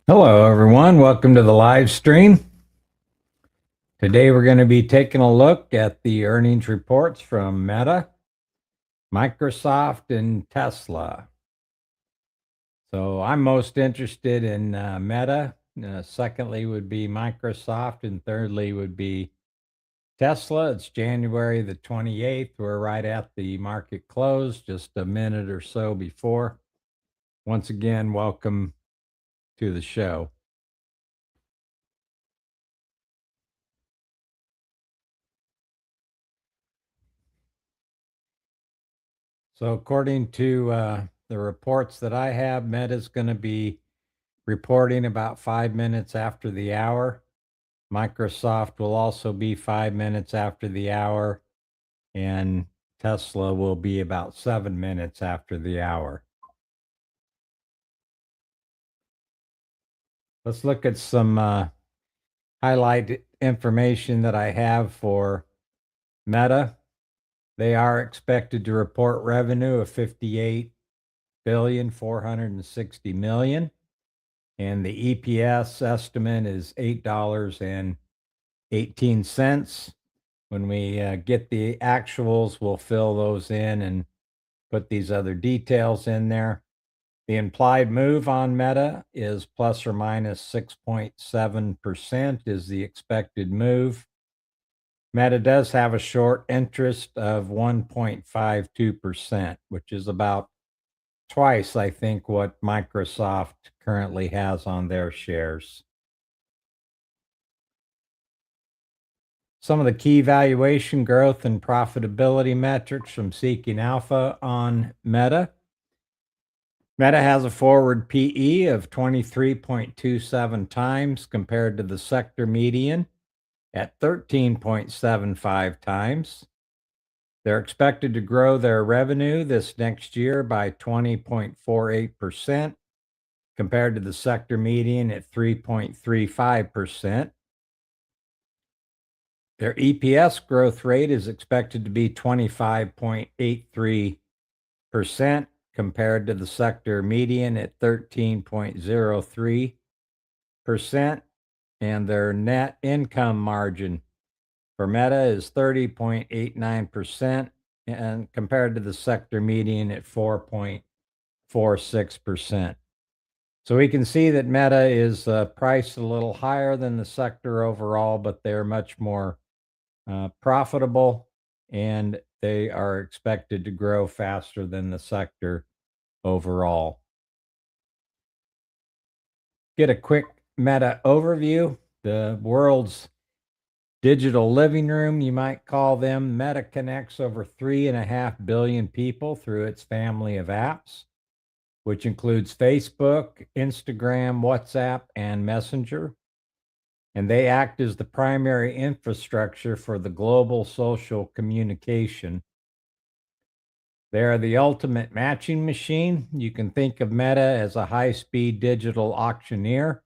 Hello, everyone. Welcome to the live stream. Today, we're going to be taking a look at the earnings reports from Meta, Microsoft, and Tesla. So I'm most interested in Meta. Secondly would be Microsoft, and thirdly would be Tesla. It's January the 28th. We're right at the market close, just a minute or so before. Once again, welcome to the show. So according to the reports that I have, Meta's going to be reporting about 5 minutes after the hour. Microsoft will also be 5 minutes after the hour, and Tesla will be about 7 minutes after the hour. Let's look at some highlight information that I have for Meta. They are expected to report revenue of 58,460,000,000. And the EPS estimate is $8.18. When we get the actuals, we'll fill those in and put these other details in there. The implied move on Meta is plus or minus 6.7% is the expected move. Meta does have a short interest of 1.52%, which is about twice, I think, what Microsoft currently has on their shares. Some of the key valuation growth and profitability metrics from Seeking Alpha on Meta. Meta has a forward PE of 23.27 times compared to the sector median at 13.75 times. They're expected to grow their revenue this next year by 20.48% compared to the sector median at 3.35%. Their EPS growth rate is expected to be 25.83% compared to the sector median at 13.03%. And their net income margin for Meta is 30.89% and compared to the sector median at 4.46%. So we can see that Meta is priced a little higher than the sector overall, but they're much more profitable, and they are expected to grow faster than the sector overall. Get a quick Meta overview. The world's digital living room, you might call them. Meta connects over 3.5 billion people through its family of apps, which includes Facebook, Instagram, WhatsApp, and Messenger. And they act as the primary infrastructure for the global social communication. They are the ultimate matching machine. You can think of Meta as a high-speed digital auctioneer.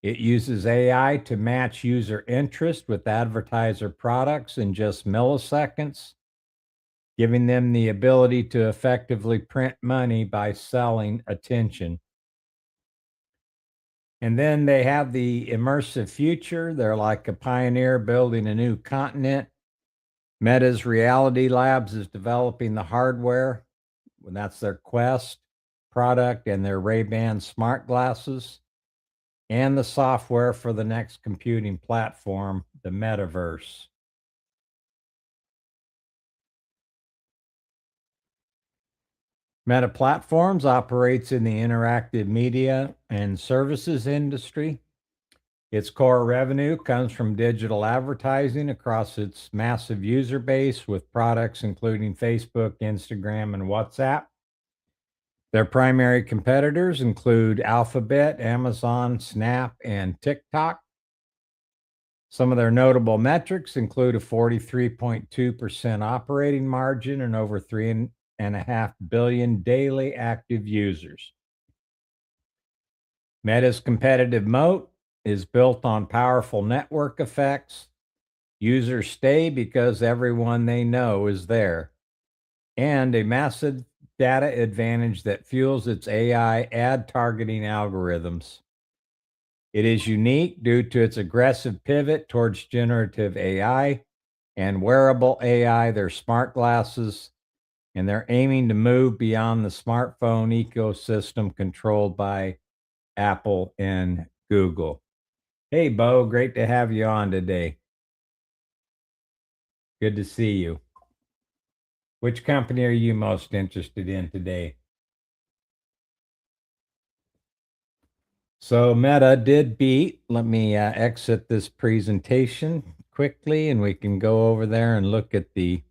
It uses AI to match user interest with advertiser products in just milliseconds, giving them the ability to effectively print money by selling attention. And then they have the immersive future. They're like a pioneer building a new continent. Meta's Reality Labs is developing the hardware. That's their Quest product and their Ray-Ban smart glasses, and the software for the next computing platform, the metaverse. Meta Platforms operates in the interactive media and services industry. Its core revenue comes from digital advertising across its massive user base with products including Facebook, Instagram, and WhatsApp. Their primary competitors include Alphabet, Amazon, Snap, and TikTok. Some of their notable metrics include a 43.2% operating margin and over 3.5 billion daily active users. Meta's competitive moat is built on powerful network effects. Users stay because everyone they know is there, and a massive data advantage that fuels its AI ad targeting algorithms. It is unique due to its aggressive pivot towards generative AI and wearable AI, their smart glasses, and they're aiming to move beyond the smartphone ecosystem controlled by Apple and Google. Hey, Bo, great to have you on today. Good to see you. Which company are you most interested in today? So Meta did beat. Let me exit this presentation quickly and we can go over there and look at the.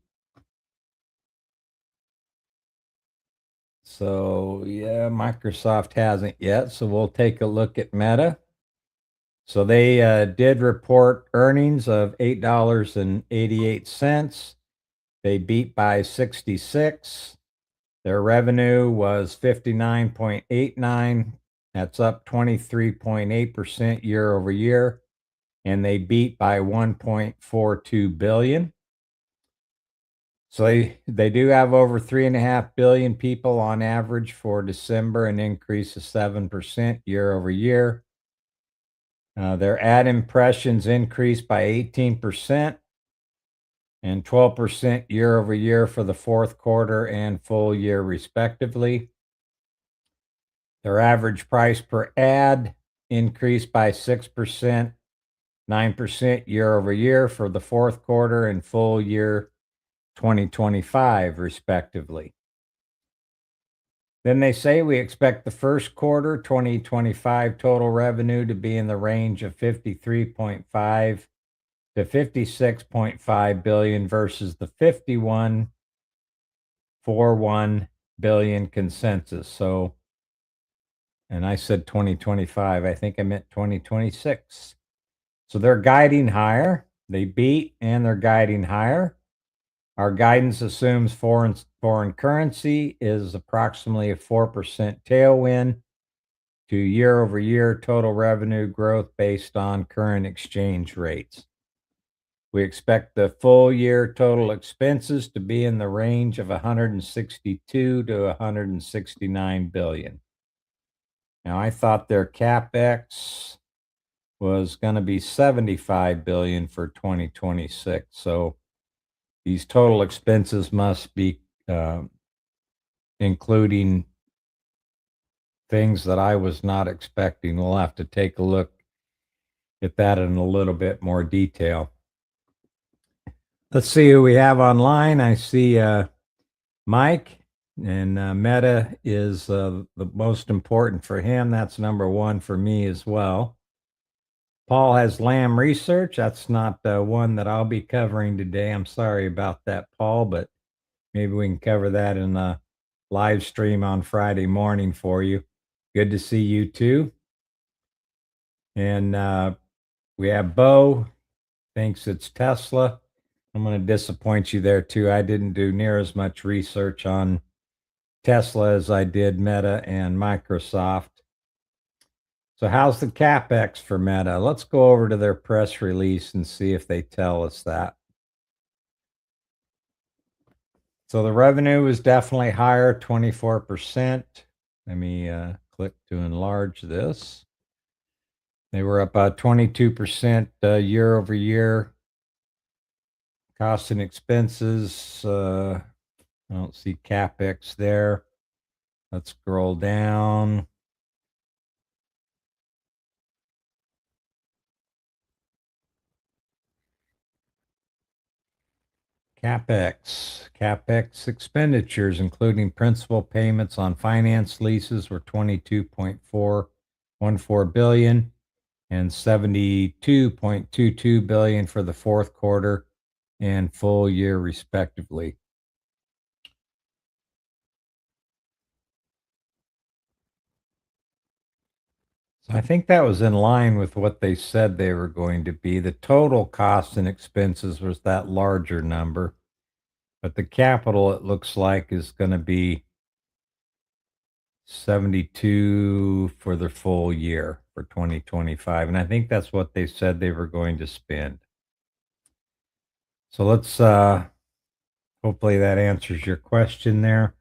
So yeah, Microsoft hasn't yet. So we'll take a look at Meta. So they did report earnings of $8.88. They beat by 66. Their revenue was 59.89. That's up 23.8% year over year. And they beat by 1.42 billion. So they do have over 3.5 billion people on average for December, an increase of 7% year over year. Their ad impressions increased by 18% and 12% year over year for the fourth quarter and full year, respectively. Their average price per ad increased by 6%, 9% year over year for the fourth quarter and full year 2025, respectively. Then they say we expect the first quarter 2025 total revenue to be in the range of 53.5 to 56.5 billion versus the 51.41 billion consensus. So, and I said 2025, I think I meant 2026. So they're guiding higher. They beat and they're guiding higher. Our guidance assumes foreign currency is approximately a 4% tailwind to year over year total revenue growth based on current exchange rates. We expect the full year total expenses to be in the range of 162 to 169 billion. Now, I thought their CapEx was going to be 75 billion for 2026. So these total expenses must be including things that I was not expecting. We'll have to take a look at that in a little bit more detail. Let's see who we have online. I see Mike, and Meta is the most important for him. That's number one for me as well. Paul has Lamb Research. That's not one that I'll be covering today. I'm sorry about that, Paul, but maybe we can cover that in a live stream on Friday morning for you. Good to see you too. And we have Bo, thinks it's Tesla. I'm going to disappoint you there too. I didn't do near as much research on Tesla as I did Meta and Microsoft. So how's the CapEx for Meta? Let's go over to their press release and see if they tell us that. So the revenue is definitely higher, 24%. Let me click to enlarge this. They were up 22% year over year. Costs and expenses, I don't see CapEx there. Let's scroll down. CapEx expenditures, including principal payments on finance leases, were 22.414 billion and 72.22 billion for the fourth quarter and full year, respectively. So I think that was in line with what they said they were going to be. The total costs and expenses was that larger number, but the capital, it looks like, is going to be 72 for the full year for 2025. And I think that's what they said they were going to spend. So let's hopefully that answers your question there.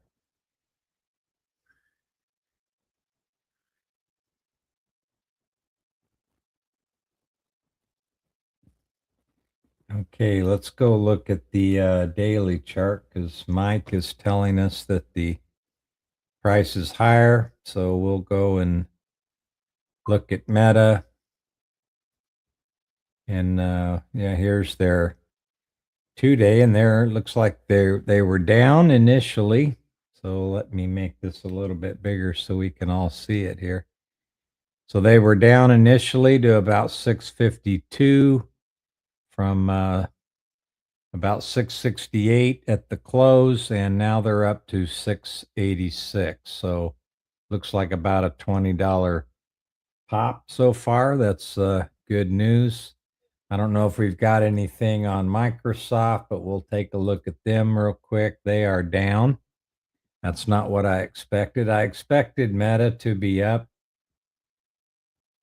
Okay, let's go look at the daily chart because Mike is telling us that the price is higher. So we'll go and look at Meta. And yeah, here's their 2 day, and there looks like they were down initially. So let me make this a little bit bigger so we can all see it here. So they were down initially to about 652 from about 668 at the close, and now they're up to 686. So looks like about a $20 pop so far. That's good news. I don't know if we've got anything on Microsoft, but we'll take a look at them real quick. They are down. That's not what I expected. I expected Meta to be up.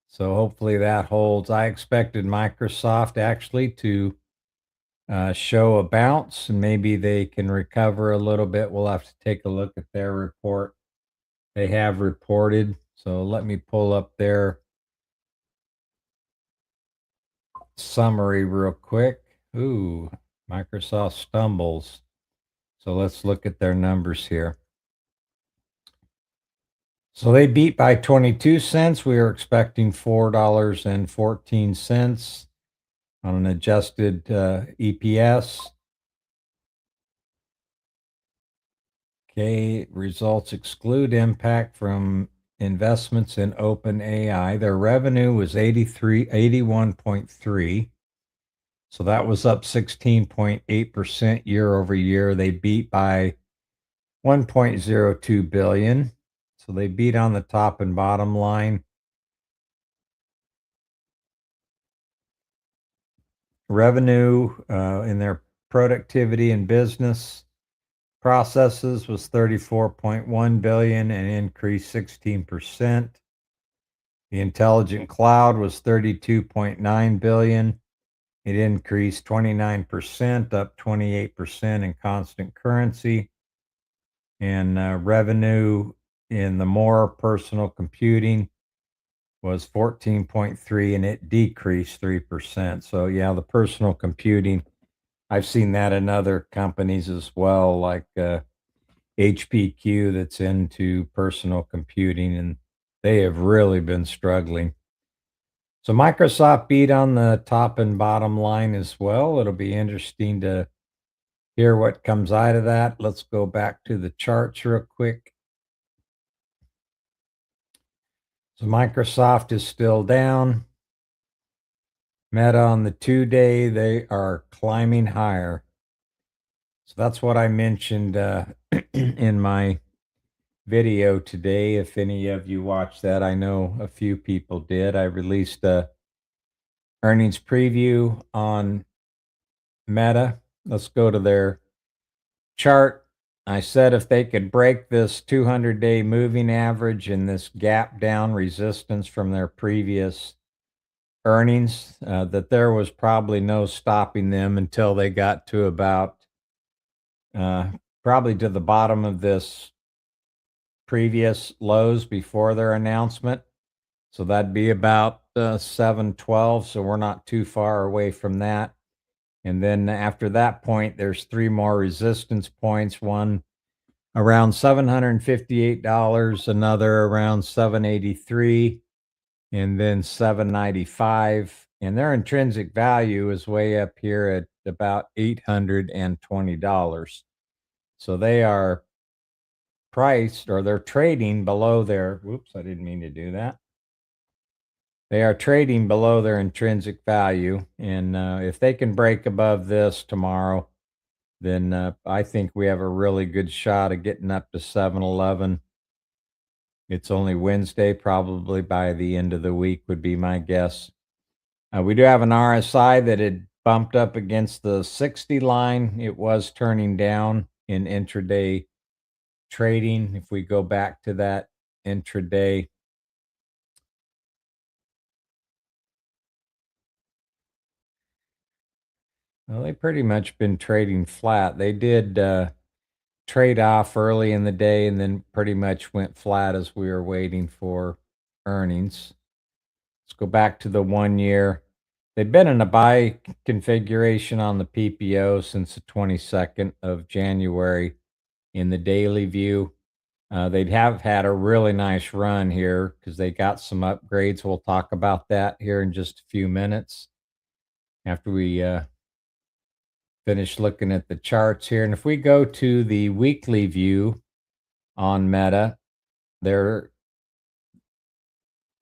So hopefully that holds. I expected Microsoft actually to show a bounce and maybe they can recover a little bit. We'll have to take a look at their report. They have reported. So let me pull up their summary real quick. Ooh, Microsoft stumbles. So let's look at their numbers here. So they beat by 22 cents. We were expecting $4.14 on an adjusted EPS. Okay, results exclude impact from investments in OpenAI. Their revenue was 81.3. So that was up 16.8% year over year. They beat by 1.02 billion. So they beat on the top and bottom line. Revenue in their productivity and business processes was 34.1 billion and increased 16%. The intelligent cloud was 32.9 billion. It increased 29%, up 28% in constant currency. And revenue in the more personal computing was 14.3 and it decreased 3%. So yeah, the personal computing, I've seen that in other companies as well, like HPQ that's into personal computing, and they have really been struggling. So Microsoft beat on the top and bottom line as well. It'll be interesting to hear what comes out of that. Let's go back to the charts real quick. So Microsoft is still down. Meta on the 2 day, they are climbing higher. So that's what I mentioned in my video today. If any of you watched that, I know a few people did. I released a earnings preview on Meta. Let's go to their chart. I said if they could break this 200-day moving average and this gap down resistance from their previous earnings, that there was probably no stopping them until they got to about uh, probably to the bottom of this previous lows before their announcement. So that'd be about 712. So we're not too far away from that. And then after that point, there's three more resistance points. One around $758, another around 783, and then 795. And their intrinsic value is way up here at about $820. So they are priced, or they're trading below their, whoops, I didn't mean to do that. They are trading below their intrinsic value. And if they can break above this tomorrow, then I think we have a really good shot of getting up to 711. It's only Wednesday, probably by the end of the week would be my guess. We do have an RSI that had bumped up against the 60 line. It was turning down in intraday trading. If we go back to that intraday, well, they pretty much been trading flat. They did trade off early in the day and then pretty much went flat as we were waiting for earnings. Let's go back to the 1 year. They've been in a buy configuration on the PPO since the 22nd of January in the daily view. They'd have had a really nice run here because they got some upgrades. We'll talk about that here in just a few minutes after we finish looking at the charts here. And if we go to the weekly view on Meta, they're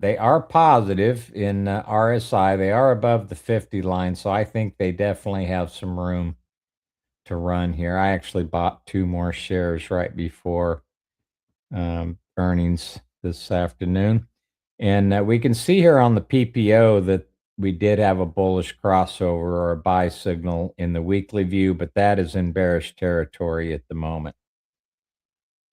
they are positive in RSI. They are above the 50 line, so I think they definitely have some room to run here. I actually bought 2 more shares right before earnings this afternoon. And we can see here on the PPO that we did have a bullish crossover or a buy signal in the weekly view, but that is in bearish territory at the moment.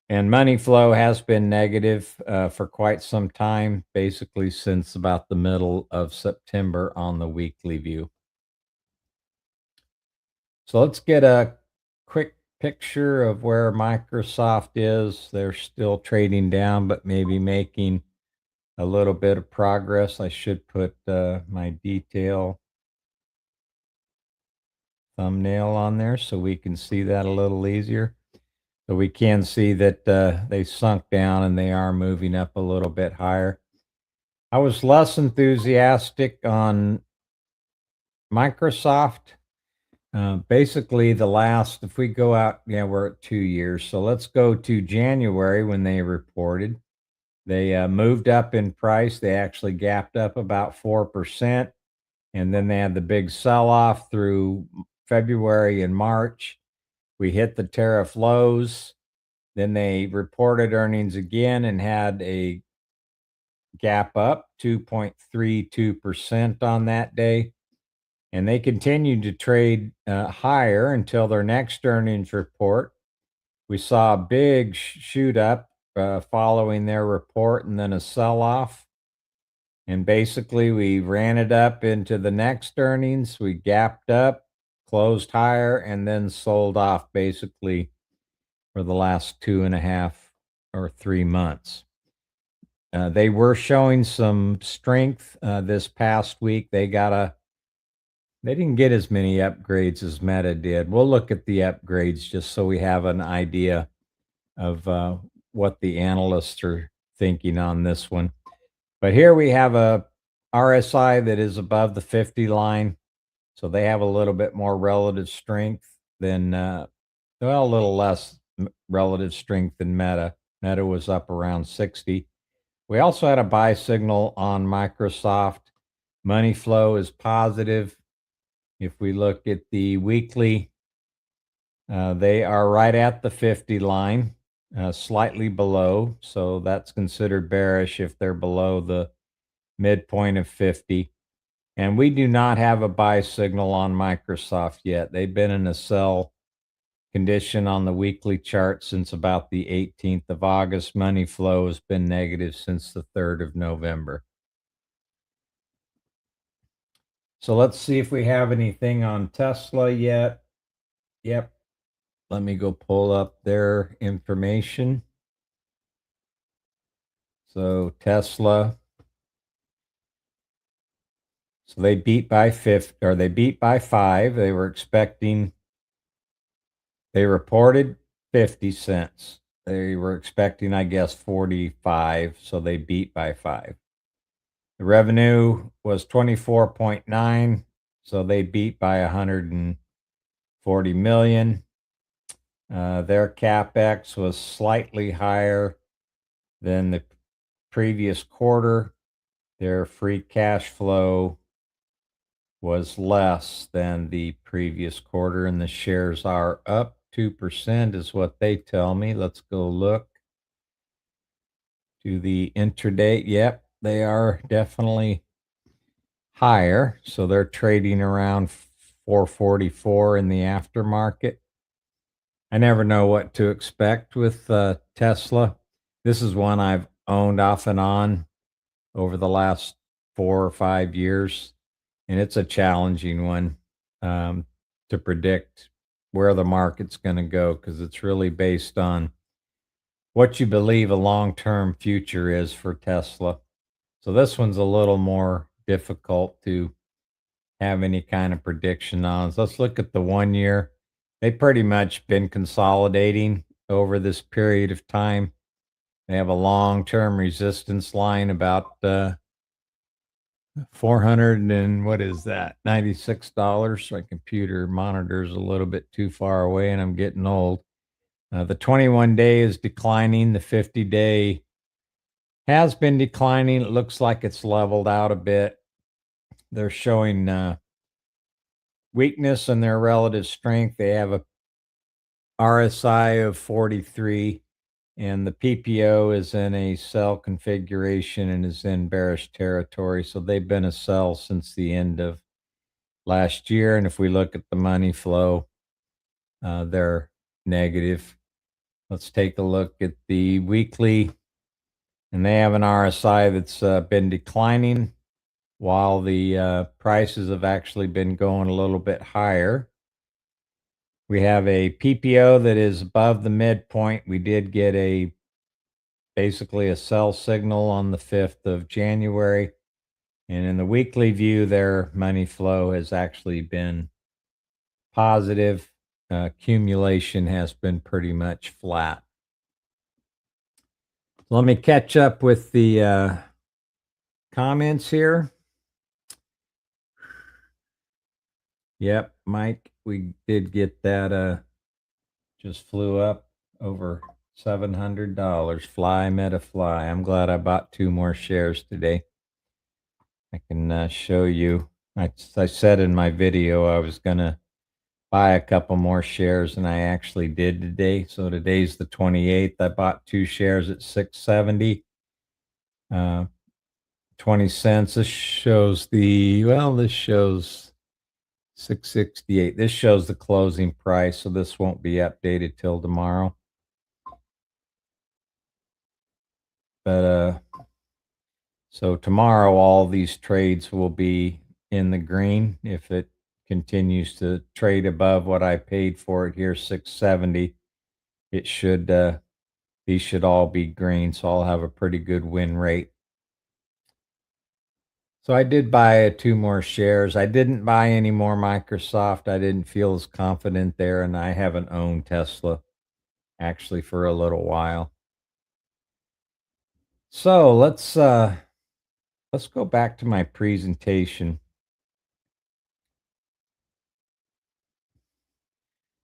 And money flow has been negative for quite some time, basically since about the middle of September on the weekly view. So let's get a quick picture of where Microsoft is. They're still trading down, but maybe making a little bit of progress. I should put my detail thumbnail on there so we can see that a little easier. So we can see that they sunk down and they are moving up a little bit higher. I was less enthusiastic on Microsoft. Basically, the last, if we go out, yeah, we're at 2 years. So let's go to January when they reported. They moved up in price. They actually gapped up about 4%. And then they had the big sell off through February and March. We hit the tariff lows. Then they reported earnings again and had a gap up 2.32% on that day. And they continued to trade higher until their next earnings report. We saw a big shoot up following their report and then a sell off. And basically, we ran it up into the next earnings. We gapped up, closed higher, and then sold off basically for the last 2.5 or 3 months. They were showing some strength this past week. They didn't get as many upgrades as Meta did. We'll look at the upgrades just so we have an idea of what the analysts are thinking on this one. But here we have a RSI that is above the 50 line. So they have a little bit more relative strength than, well, a little less relative strength than Meta. Meta was up around 60. We also had a buy signal on Microsoft. Money flow is positive. If we look at the weekly, they are right at the 50 line, slightly below. So that's considered bearish if they're below the midpoint of 50. And we do not have a buy signal on Microsoft yet. They've been in a sell condition on the weekly chart since about the 18th of August. Money flow has been negative since the 3rd of November. So let's see if we have anything on Tesla yet. Yep. Let me go pull up their information. So Tesla. So they beat by 5. They were expecting, they reported 50 cents. They were expecting, I guess, 45. So they beat by 5. The revenue was 24.9. So they beat by 140 million. Their capex was slightly higher than the previous quarter. Their free cash flow was less than the previous quarter, and the shares are up 2%, is what they tell me. Let's go look to the intraday. Yep, they are definitely higher. So they're trading around 444 in the aftermarket. I never know what to expect with Tesla. This is one I've owned off and on over the last 4 or 5 years, and it's a challenging one to predict where the market's going to go because it's really based on what you believe a long-term future is for Tesla. So this one's a little more difficult to have any kind of prediction on. So let's look at the 1 year. They pretty much been consolidating over this period of time. They have a long-term resistance line about 400 and what is that? $96. My computer monitor's a little bit too far away and I'm getting old. The 21-day is declining. The 50-day has been declining. It looks like it's leveled out a bit. They're showing weakness in their relative strength. They have a RSI of 43, and the PPO is in a sell configuration and is in bearish territory. So they've been a sell since the end of last year. And if we look at the money flow, they're negative. Let's take a look at the weekly, and they have an RSI that's been declining while the prices have actually been going a little bit higher. We have a PPO that is above the midpoint. We did get basically a sell signal on the 5th of January. And in the weekly view, their money flow has actually been positive. Accumulation has been pretty much flat. Let me catch up with the comments here. Yep, Mike, we did get that. Just flew up over $700. Fly, meta fly. I'm glad I bought 2 more shares today. I can show you. I said in my video I was going to buy a couple more shares, and I actually did today. So today's the 28th. I bought 2 shares at $6.70. 20 cents. This shows this shows 668. This shows the closing price, so this won't be updated till tomorrow. But so tomorrow all these trades will be in the green. If it continues to trade above what I paid for it here, 670, it should these should all be green, so I'll have a pretty good win rate. So I did buy 2 more shares. I didn't buy any more Microsoft. I didn't feel as confident there, and I haven't owned Tesla actually for a little while. So let's go back to my presentation.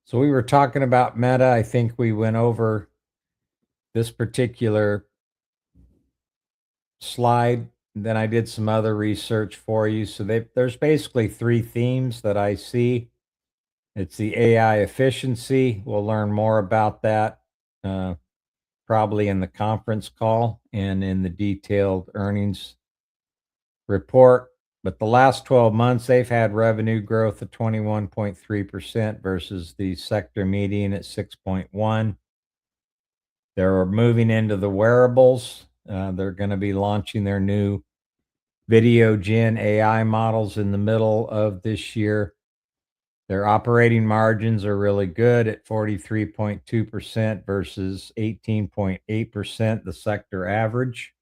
So we were talking about Meta. I think we went over this particular slide. Then I did some other research for you. So there's basically 3 themes that I see. It's the AI efficiency. We'll learn more about that probably in the conference call and in the detailed earnings report. But the last 12 months, they've had revenue growth of 21.3% versus the sector median at 6.1. They're moving into the wearables. They're going to be launching their new video gen AI models in the middle of this year. Their operating margins are really good at 43.2% versus 18.8%, the sector average.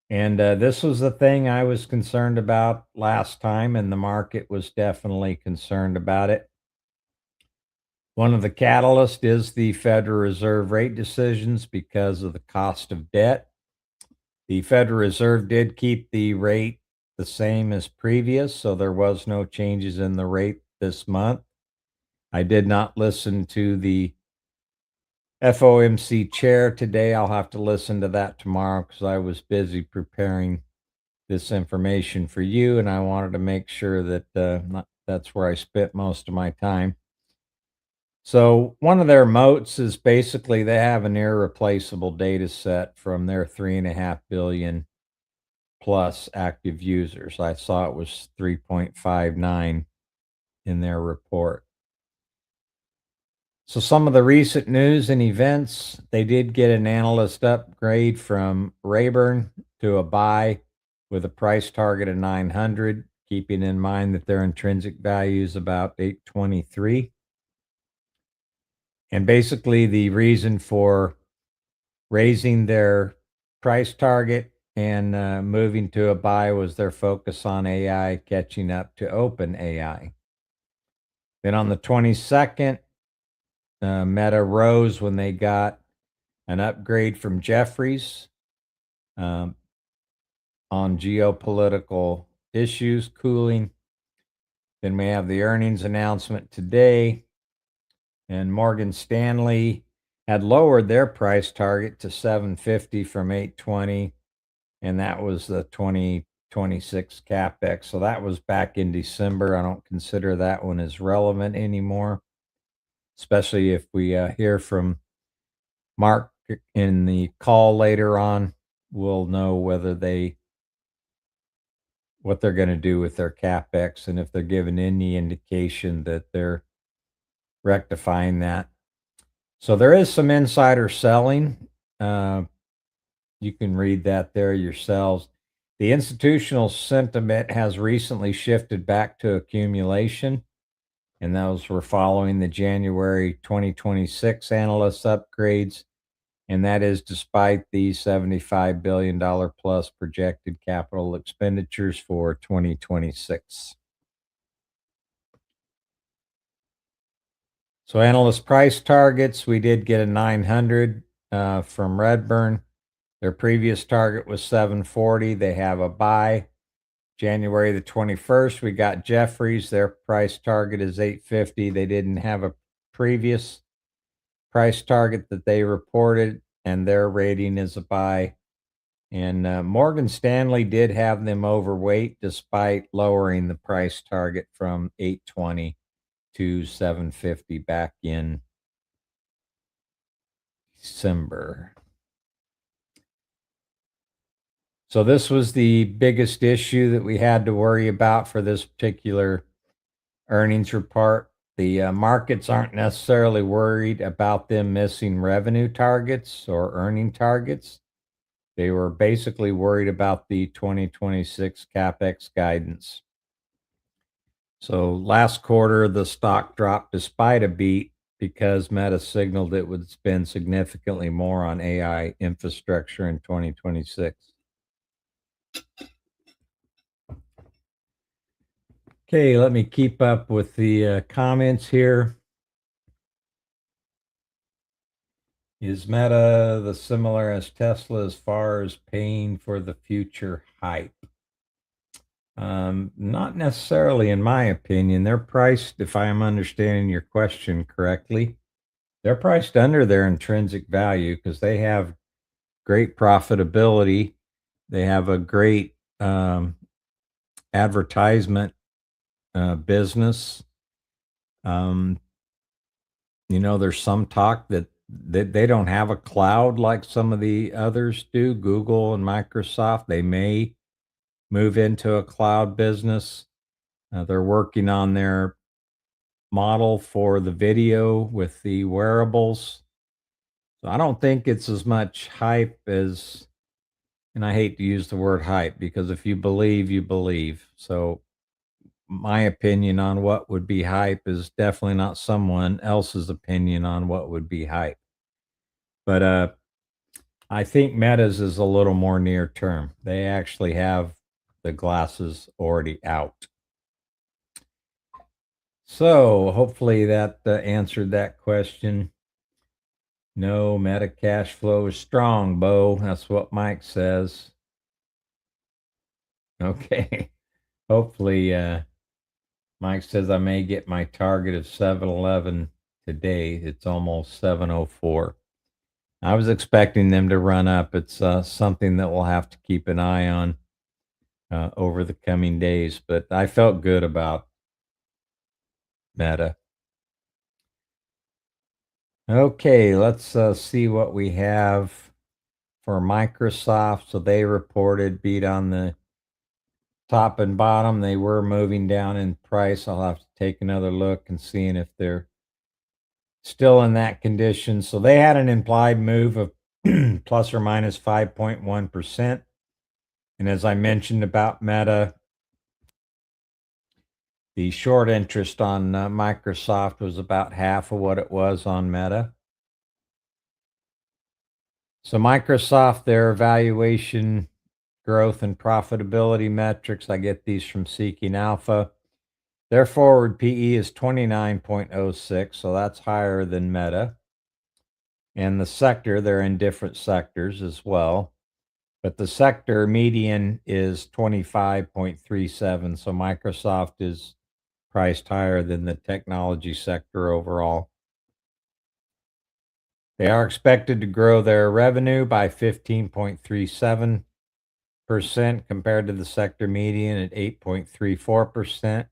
And this was the thing I was concerned about last time, and the market was definitely concerned about it. One of the catalysts is the Federal Reserve rate decisions because of the cost of debt. The Federal Reserve did keep the rate the same as previous, so there was no changes in the rate this month. I did not listen to the FOMC chair today. I'll have to listen to that tomorrow because I was busy preparing this information for you, and I wanted to make sure that that's where I spent most of my time. So one of their moats is basically they have an irreplaceable data set from their 3.5 billion plus active users. I saw it was 3.59 in their report. So some of the recent news and events, they did get an analyst upgrade from Rayburn to a buy with a price target of 900, keeping in mind that their intrinsic value is about 823. And basically the reason for raising their price target and moving to a buy was their focus on AI catching up to open AI. Then on the 22nd, Meta rose when they got an upgrade from Jeffries um, on geopolitical issues cooling. Then we have the earnings announcement today, and Morgan Stanley had lowered their price target to 750 from 820, and that was the 2026 capex. So that was back in December. I don't consider that one as relevant anymore, especially if we hear from Mark in the call later on. We'll know whether what they're going to do with their capex, and if they're given any indication that they're rectifying that. So there is some insider selling. Uh, you can read that there yourselves. The institutional sentiment has recently shifted back to accumulation, and those were following the January 2026 analyst upgrades. And that is despite the $75 billion plus projected capital expenditures for 2026. So analyst price targets, we did get a 900 from Redburn. Their previous target was 740. They have a buy. January the 21st, we got Jeffries. Their price target is 850. They didn't have a previous price target that they reported, and their rating is a buy. And Morgan Stanley did have them overweight despite lowering the price target from 820 to 750 back in December. So this was the biggest issue that we had to worry about for this particular earnings report. The markets aren't necessarily worried about them missing revenue targets or earning targets. They were basically worried about the 2026 capex guidance. So last quarter, the stock dropped despite a beat because Meta signaled it would spend significantly more on AI infrastructure in 2026. Okay, let me keep up with the comments here. Is Meta the similar as Tesla as far as paying for the future hype? Not necessarily, in my opinion. They're priced, if I am understanding your question correctly, they're priced under their intrinsic value because they have great profitability. They have a great advertisement business. Um, there's some talk that they don't have a cloud like some of the others do, Google and Microsoft. They may move into a cloud business. They're working on their model for the video with the wearables. So I don't think it's as much hype as, and I hate to use the word hype because if you believe, you believe. So my opinion on what would be hype is definitely not someone else's opinion on what would be hype. But I think Meta's is a little more near term. They actually have the glasses already out. So hopefully that answered that question. No, Meta cash flow is strong, Bo. That's what Mike says. Okay. Hopefully, Mike says I may get my target of 711 today. It's almost 704. I was expecting them to run up. It's something that we'll have to keep an eye on over the coming days, but I felt good about Meta. Okay, let's see what we have for Microsoft. So they reported beat on the top and bottom. They were moving down in price. I'll have to take another look and seeing if they're still in that condition. So they had an implied move of plus or minus 5.1%. And as I mentioned about Meta, the short interest on Microsoft was about half of what it was on Meta. So Microsoft, their valuation growth and profitability metrics. I get these from Seeking Alpha. Their forward PE is 29.06, so that's higher than Meta. And the sector, they're in different sectors as well. But the sector median is 25.37, so Microsoft is priced higher than the technology sector overall. They are expected to grow their revenue by 15.37% compared to the sector median at 8.34%.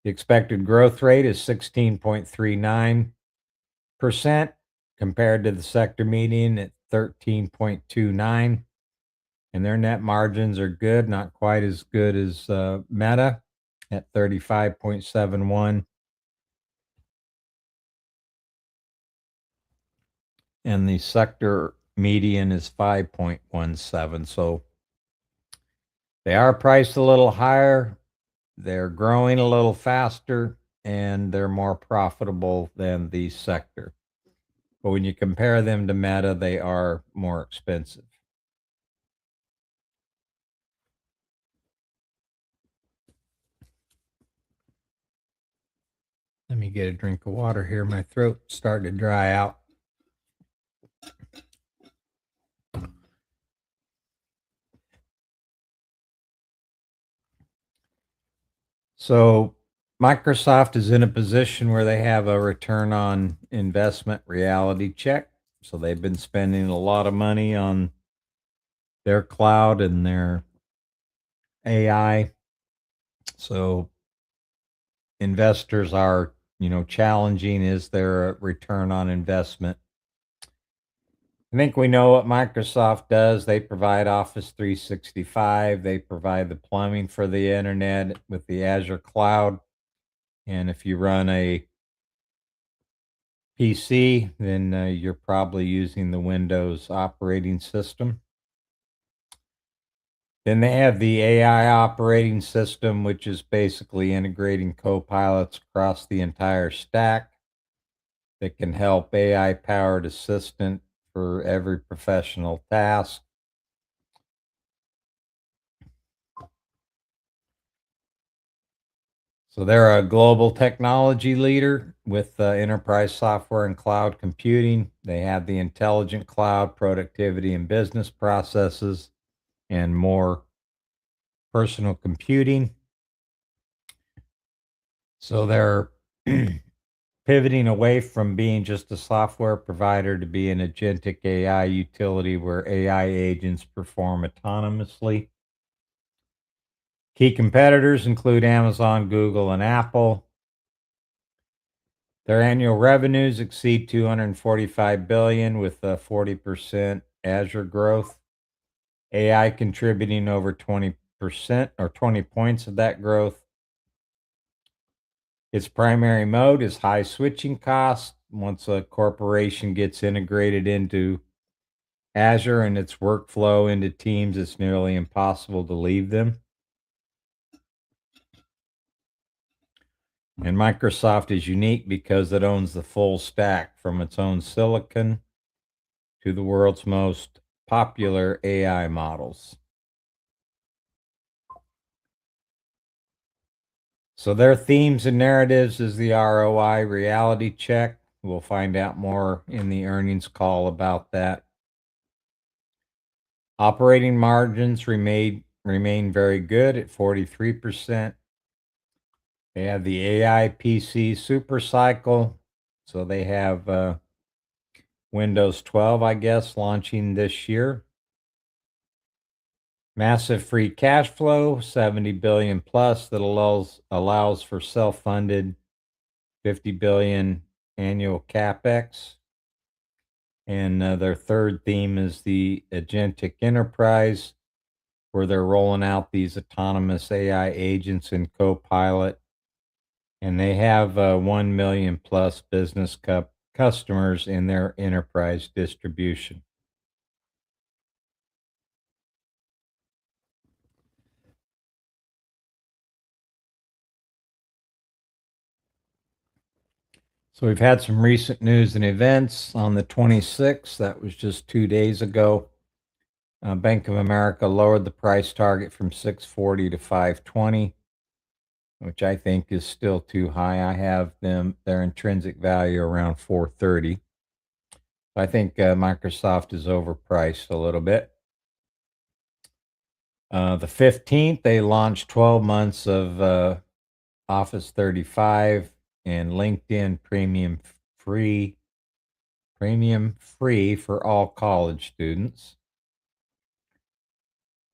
The expected growth rate is 16.39% compared to the sector median at 13.29. And their net margins are good, not quite as good as Meta at 35.71. And the sector median is 5.17. So they are priced a little higher. They're growing a little faster and they're more profitable than the sector. But when you compare them to Meta, they are more expensive. Let me get a drink of water here. My throat's starting to dry out. So Microsoft is in a position where they have a return on investment reality check. So they've been spending a lot of money on their cloud and their AI. So investors are, challenging, is there a return on investment? I think we know what Microsoft does. They provide Office 365. They provide the plumbing for the internet with the Azure cloud. And if you run a PC, then you're probably using the Windows operating system. Then they have the AI operating system, which is basically integrating co-pilots across the entire stack that can help AI-powered assistant for every professional task. So they're a global technology leader with enterprise software and cloud computing. They have the intelligent cloud, productivity and business processes, and more personal computing. So they're pivoting away from being just a software provider to be an agentic AI utility where AI agents perform autonomously. Key competitors include Amazon, Google, and Apple. Their annual revenues exceed 245 billion with a 40% Azure growth. AI contributing over 20% or 20 points of that growth. Its primary mode is high switching costs. Once a corporation gets integrated into Azure and its workflow into Teams, it's nearly impossible to leave them. And Microsoft is unique because it owns the full stack from its own silicon to the world's most popular AI models. So their themes and narratives is the ROI reality check. We'll find out more in the earnings call about that. Operating margins remain very good at 43%. They have the AI PC super cycle. So they have Windows 12, I guess, launching this year. Massive free cash flow, 70 billion plus, that allows for self-funded 50 billion annual capex. And their third theme is the agentic enterprise, where they're rolling out these autonomous AI agents in Copilot. And they have 1 million plus business customers in their enterprise distribution. So we've had some recent news and events on the 26th. That was just 2 days ago. Bank of America lowered the price target from 640 to 520, which I think is still too high. I have their intrinsic value around 430. I think Microsoft is overpriced a little bit. The 15th, they launched 12 months of Office 35 and LinkedIn premium free for all college students.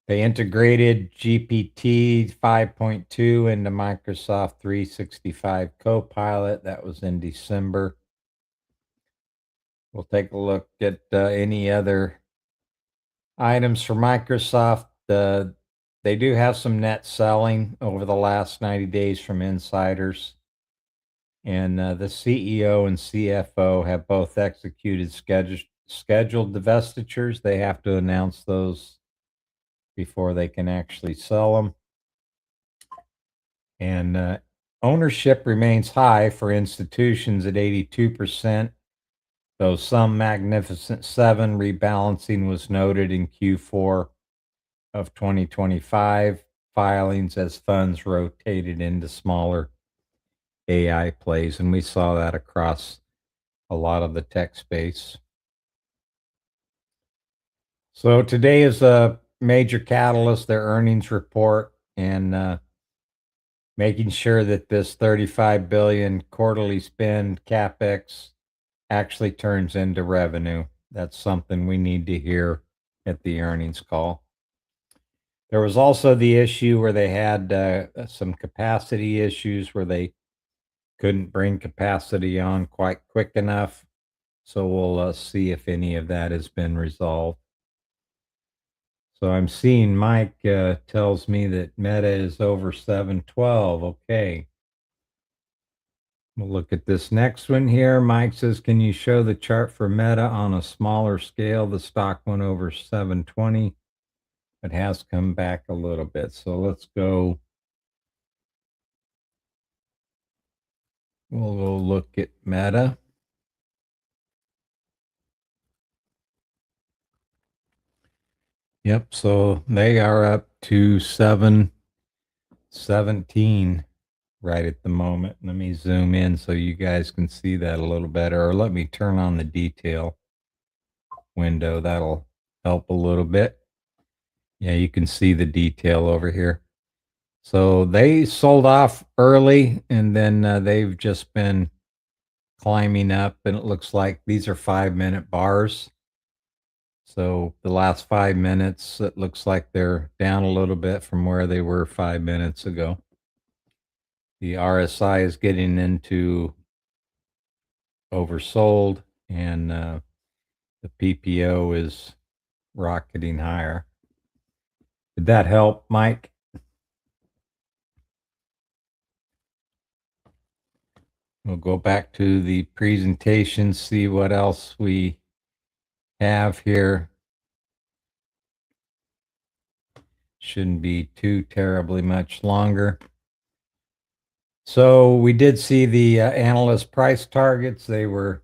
They integrated GPT 5.2 into Microsoft 365 Copilot. That was in December. We'll take a look at any other items for Microsoft. They do have some net selling over the last 90 days from insiders. And the CEO and CFO have both executed scheduled divestitures. They have to announce those before they can actually sell them. And ownership remains high for institutions at 82%, though some Magnificent Seven rebalancing was noted in Q4 of 2025 filings as funds rotated into smaller AI plays. And we saw that across a lot of the tech space. So today is a major catalyst, their earnings report, and making sure that this 35 billion quarterly spend CapEx actually turns into revenue. That's something we need to hear at the earnings call. There was also the issue where they had some capacity issues where they couldn't bring capacity on quite quick enough. So we'll see if any of that has been resolved. So I'm seeing Mike tells me that Meta is over 712. Okay. We'll look at this next one here. Mike says, can you show the chart for Meta on a smaller scale? The stock went over 720. It has come back a little bit. So let's go. We'll go look at Meta. Yep. So they are up to 717 right at the moment. Let me zoom in so you guys can see that a little better, or let me turn on the detail window. That'll help a little bit. Yeah, you can see the detail over here. So they sold off early, and then they've just been climbing up, and it looks like these are 5-minute bars. So the last 5 minutes, it looks like they're down a little bit from where they were 5 minutes ago. The RSI is getting into oversold, and the PPO is rocketing higher. Did that help, Mike? We'll go back to the presentation, see what else we have here. Shouldn't be too terribly much longer. So we did see the analyst price targets. They were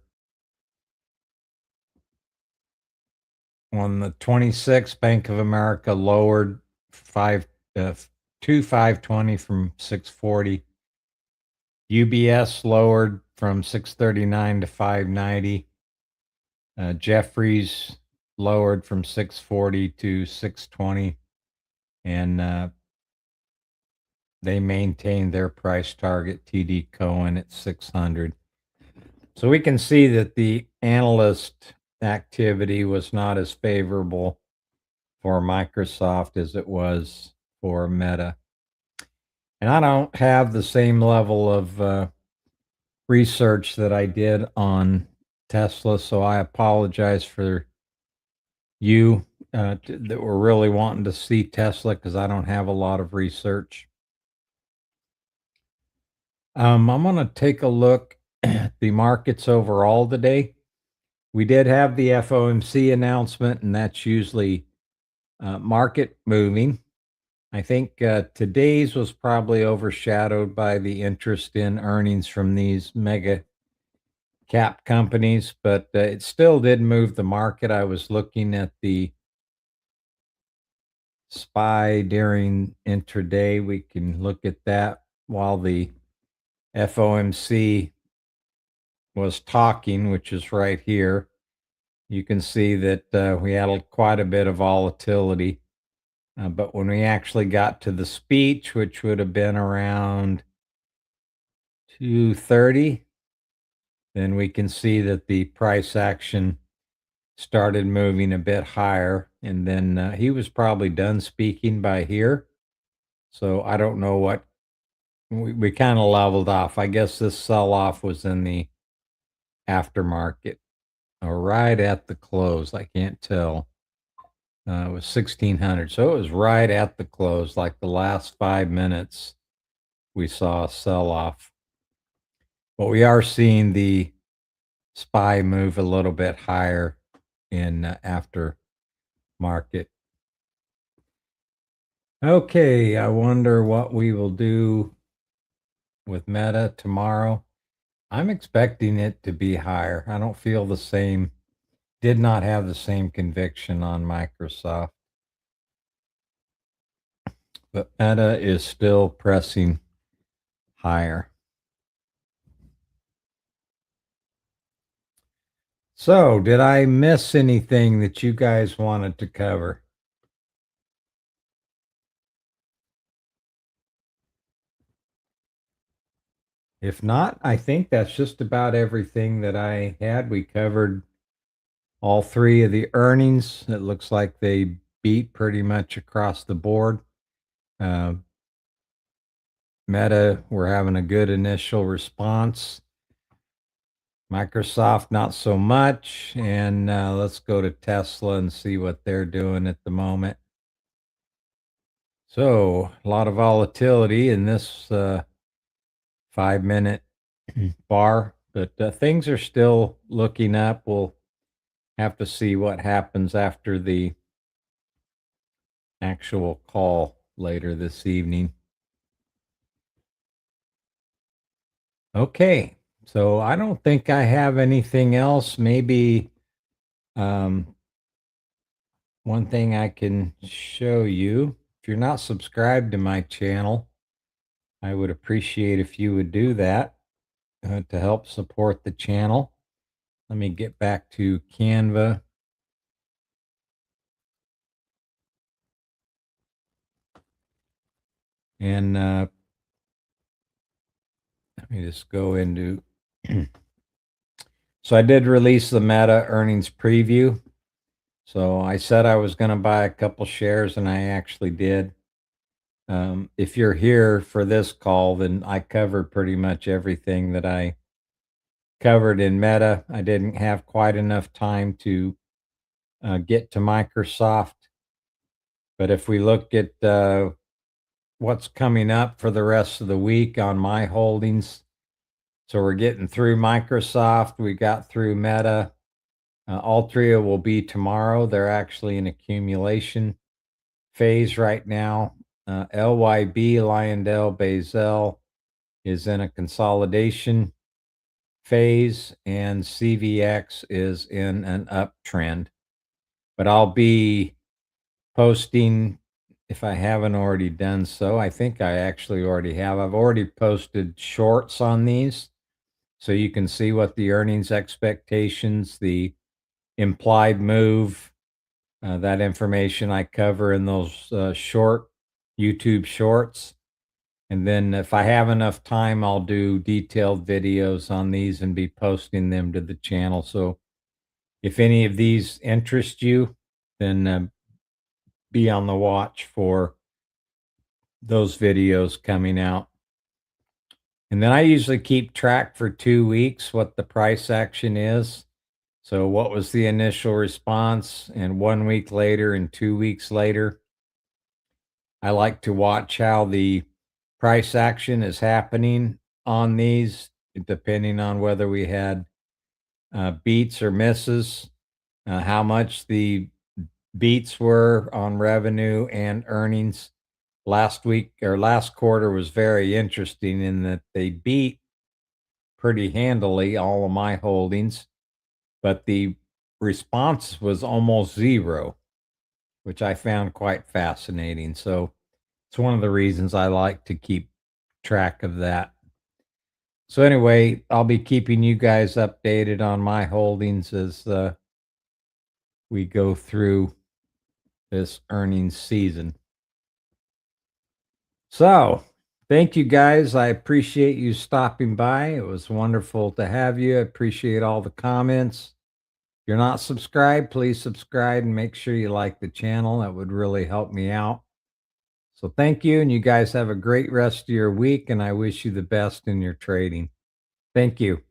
on the 26th. Bank of America lowered to 520 from 640. UBS lowered from 639 to 590. Jeffries lowered from 640 to 620. And they maintained their price target, TD Cohen, at 600. So we can see that the analyst activity was not as favorable for Microsoft as it was for Meta. And I don't have the same level of research that I did on Tesla, so I apologize for you that were really wanting to see Tesla, because I don't have a lot of research. I'm going to take a look at the markets overall today. We did have the FOMC announcement, and that's usually market moving. I think today's was probably overshadowed by the interest in earnings from these mega cap companies, but it still did move the market. I was looking at the SPY during intraday. We can look at that while the FOMC was talking, which is right here. You can see that we had quite a bit of volatility. But when we actually got to the speech, which would have been around 2:30, then we can see that the price action started moving a bit higher. And then he was probably done speaking by here. So I don't know what we kind of leveled off. I guess this sell off was in the aftermarket or right at the close. I can't tell. It was 1600. So it was right at the close, like the last 5 minutes we saw a sell off. But we are seeing the SPY move a little bit higher in after market. Okay, I wonder what we will do with Meta tomorrow. I'm expecting it to be higher. I don't feel the same, did not have the same conviction on Microsoft. But Meta is still pressing higher. So, did I miss anything that you guys wanted to cover? If not, I think that's just about everything that I had. We covered all three of the earnings. It looks like they beat pretty much across the board. Uh, Meta, we're having a good initial response. Microsoft, not so much. And let's go to Tesla and see what they're doing at the moment. So, a lot of volatility in this 5 minute bar, but things are still looking up. We'll have to see what happens after the actual call later this evening. Okay, so I don't think I have anything else. Maybe um, one thing I can show you. If you're not subscribed to my channel, I would appreciate if you would do that to help support the channel. Let me get back to Canva. And let me just go into. So I did release the Meta earnings preview. So I said I was going to buy a couple shares, and I actually did. If you're here for this call, then I covered pretty much everything that I covered in Meta. I didn't have quite enough time to get to Microsoft. But if we look at what's coming up for the rest of the week on my holdings, so we're getting through Microsoft, we got through Meta. Altria will be tomorrow. They're actually in accumulation phase right now. LYB, Lyondell Basel, is in a consolidation phase, and CVX is in an uptrend. But I'll be posting, if I haven't already done so, I think I actually already have. I've already posted shorts on these, so you can see what the earnings expectations, the implied move, that information I cover in those short YouTube shorts. And then if I have enough time, I'll do detailed videos on these and be posting them to the channel. So if any of these interest you, then be on the watch for those videos coming out. And then I usually keep track for 2 weeks what the price action is. So what was the initial response? And 1 week later and 2 weeks later, I like to watch how the price action is happening on these, depending on whether we had beats or misses, how much the beats were on revenue and earnings. Last week or last quarter was very interesting in that they beat pretty handily all of my holdings, but the response was almost zero. which I found quite fascinating. So it's one of the reasons I like to keep track of that. So anyway, I'll be keeping you guys updated on my holdings as we go through this earnings season. So, thank you guys. I appreciate you stopping by. It was wonderful to have you. I appreciate all the comments. If you're not subscribed, please subscribe and make sure you like the channel. That would really help me out. So, thank you. And you guys have a great rest of your week. And I wish you the best in your trading. Thank you.